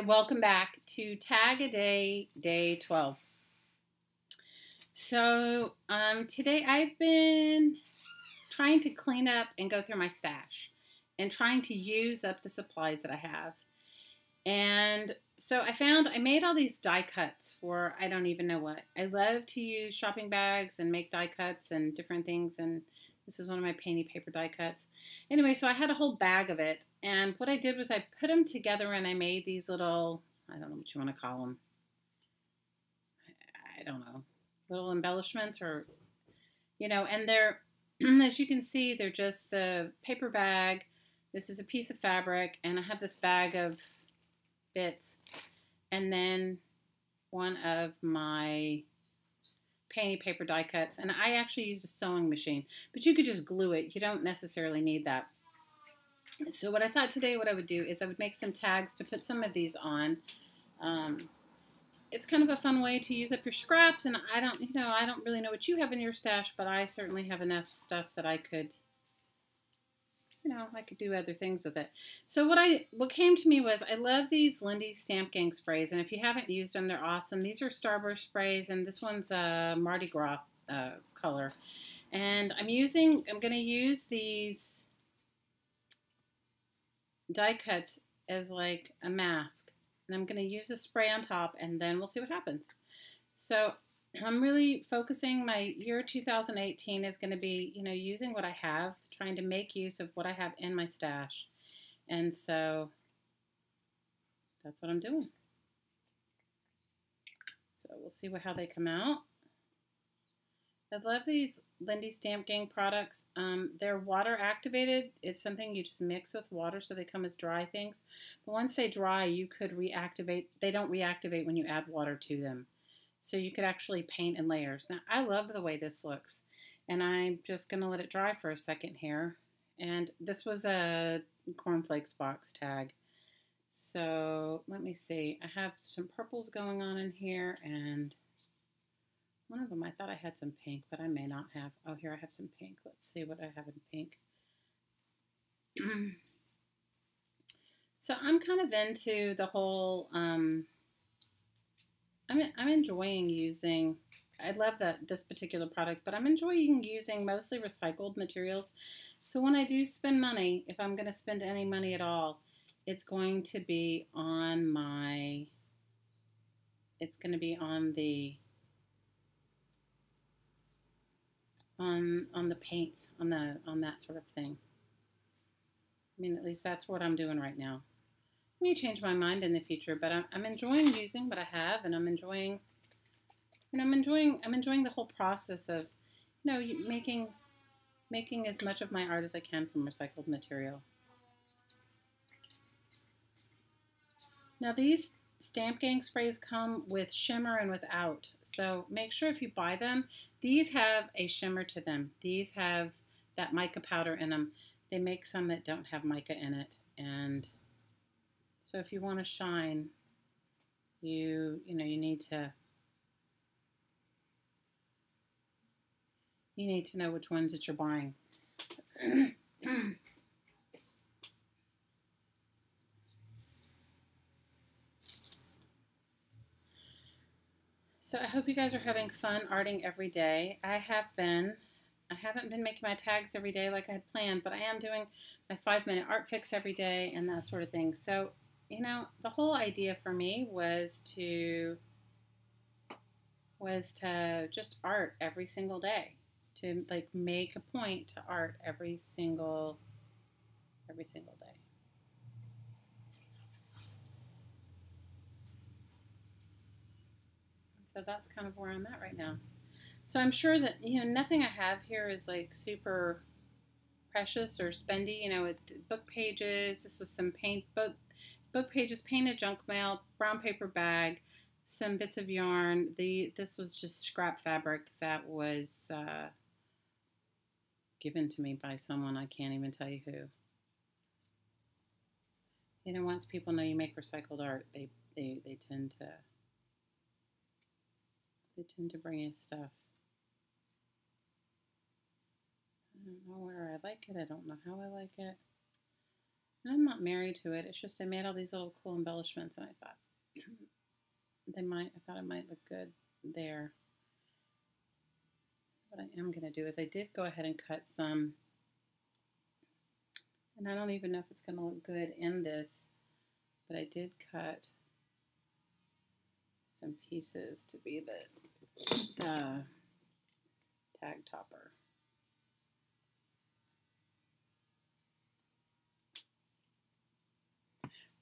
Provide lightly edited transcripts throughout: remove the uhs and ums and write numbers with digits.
Welcome back to Tag a Day, Day 12. Today I've been trying to clean up and go through my stash and trying to use up the supplies that I have. And so I made all these die cuts for I don't even know what. I love to use shopping bags and make die cuts and different things, and this is one of my painty paper die cuts. Anyway, so I had a whole bag of it, and what I did was I put them together and I made these little, I don't know what you want to call them. I don't know, little embellishments and they're, as you can see, they're just the paper bag. This is a piece of fabric, and I have this bag of bits, and then one of my painty paper die cuts, and I actually used a sewing machine, but you could just glue it. You don't necessarily need that. So what I thought today what I would do is I would make some tags to put some of these on. It's kind of a fun way to use up your scraps, and I don't really know what you have in your stash, but I certainly have enough stuff that I could do other things with it. So what came to me was I love these Lindy Stamp Gang sprays, and if you haven't used them, they're awesome. These are Starburst sprays, and this one's a Mardi Gras color. And I'm going to use these die cuts as like a mask, and I'm going to use the spray on top, and then we'll see what happens. So I'm really focusing. My year 2018 is going to be, using what I have, trying to make use of what I have in my stash. And so that's what I'm doing. So we'll see how they come out. I love these Lindy Stamp Gang products. They're water activated. It's something you just mix with water, so they come as dry things. But once they dry, you could reactivate. They don't reactivate when you add water to them. So you could actually paint in layers. Now, I love the way this looks, and I'm just going to let it dry for a second here. And this was a cornflakes box tag. So let me see. I have some purples going on in here, and one of them I thought I had some pink, but I may not have. Oh, here I have some pink. Let's see what I have in pink. So I'm kind of into the whole, I'm enjoying using, I love this particular product, but I'm enjoying using mostly recycled materials. So when I do spend money, if I'm going to spend any money at all, it's going to be on on the paints, on that sort of thing. I mean, at least that's what I'm doing right now. I may change my mind in the future, but I'm enjoying using what I have, and I'm enjoying the whole process of, making as much of my art as I can from recycled material. Now these Stamp Gang sprays come with shimmer and without, so make sure if you buy them, these have a shimmer to them. These have that mica powder in them. They make some that don't have mica in it, and so if you want to shine, you need to know which ones that you're buying. So I hope you guys are having fun arting every day. I have been. I haven't been making my tags every day like I had planned, but I am doing my 5-minute art fix every day and that sort of thing. So, the whole idea for me was to just art every single day, to like make a point to art every single day. So that's kind of where I'm at right now. So I'm sure that, nothing I have here is like super precious or spendy. With book pages, this was some book pages, painted junk mail, brown paper bag, some bits of yarn. This was just scrap fabric that was given to me by someone. I can't even tell you who. Once people know you make recycled art, they tend to bring you stuff. I don't know where I like it. I don't know how I like it. And I'm not married to it. It's just I made all these little cool embellishments, and I thought I thought it might look good there. What I am going to do is I did go ahead and cut some, and I don't even know if it's going to look good in this, but I did cut some pieces to be the tag topper.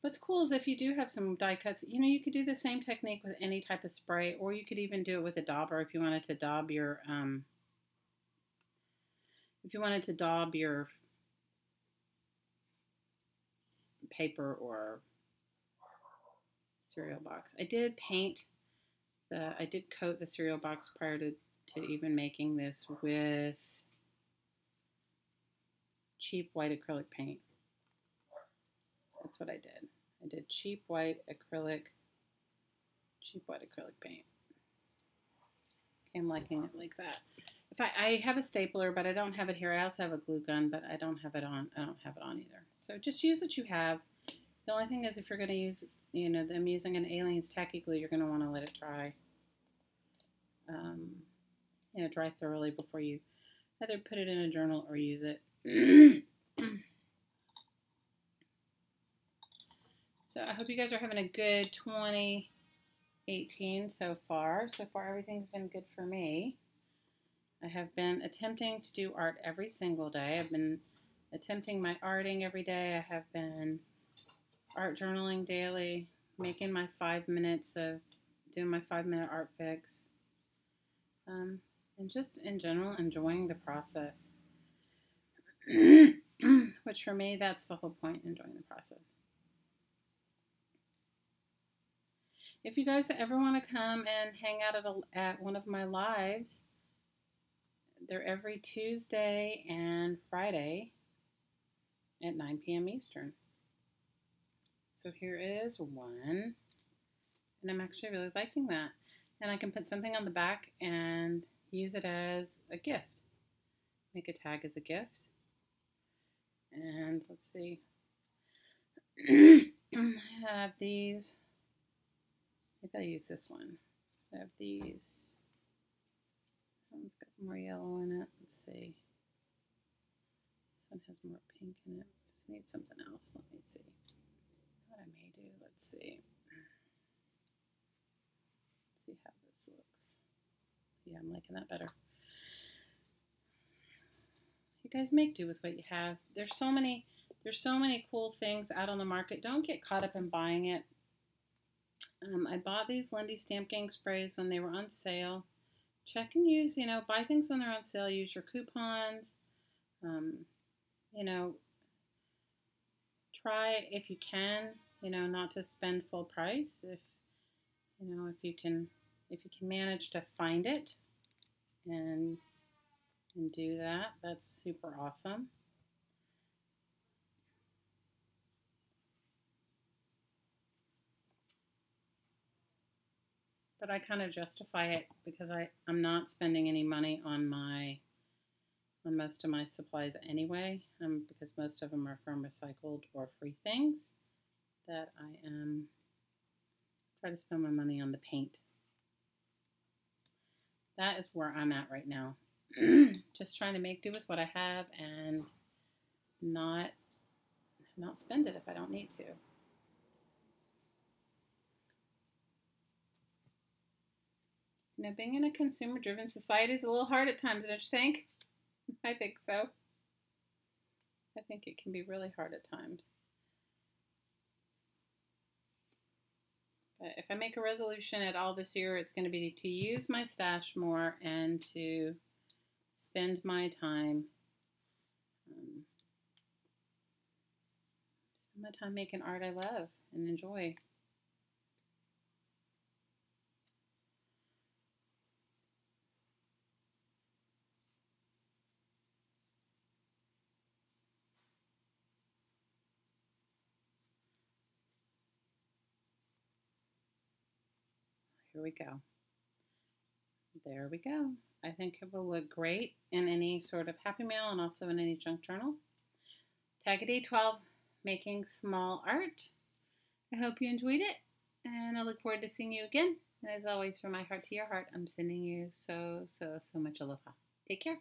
What's cool is if you do have some die cuts, you know, you could do the same technique with any type of spray, or you could even do it with a dauber if you wanted to daub your paper or cereal box. I did coat the cereal box prior to even making this with cheap white acrylic paint. That's what I did. I did cheap white acrylic paint. Okay, I'm liking it like that. If I have a stapler, but I don't have it here. I also have a glue gun, but I don't have it on either. So just use what you have. The only thing is if you're going to use, you know, I'm using an Aleene's tacky glue, you're going to want to let it dry. You know, dry thoroughly before you either put it in a journal or use it. So I hope you guys are having a good 2018 so far. So far, everything's been good for me. I have been attempting to do art every single day. I've been attempting my arting every day. I have been art journaling daily, making my 5 minutes of doing my 5-minute art fix, and just in general enjoying the process. Which for me, that's the whole point, enjoying the process. If you guys ever want to come and hang out at one of my lives, they're every Tuesday and Friday at 9 p.m. Eastern. So here is one, and I'm actually really liking that. And I can put something on the back and use it as a gift. Make a tag as a gift. And let's see. I have these. Maybe I'll use this one. I have these. That one's got more yellow in it. Let's see. This one has more pink in it. Just need something else. Let me see what I may do. Let's see. Let's see how this looks. Yeah, I'm liking that better. You guys make do with what you have. There's so many cool things out on the market. Don't get caught up in buying it. I bought these Lindy Stamp Gang sprays when they were on sale. Check and use, you know, buy things when they're on sale. Use your coupons. You know, try if you can, you know, not to spend full price. If you can manage to find it and do that, that's super awesome. But I kind of justify it because I'm not spending any money on most of my supplies anyway, because most of them are from recycled or free things that I am try to spend my money on the paint. That is where I'm at right now. Just trying to make do with what I have and not spend it if I don't need to. You know, being in a consumer-driven society is a little hard at times, don't you think? I think so. I think it can be really hard at times. But if I make a resolution at all this year, it's going to be to use my stash more and to spend my time making art I love and enjoy. Here we go. There we go. I think it will look great in any sort of Happy Mail and also in any junk journal. Tag a D12. making small art. I hope you enjoyed it, and I look forward to seeing you again. And as always, from my heart to your heart, I'm sending you so much aloha. Take care.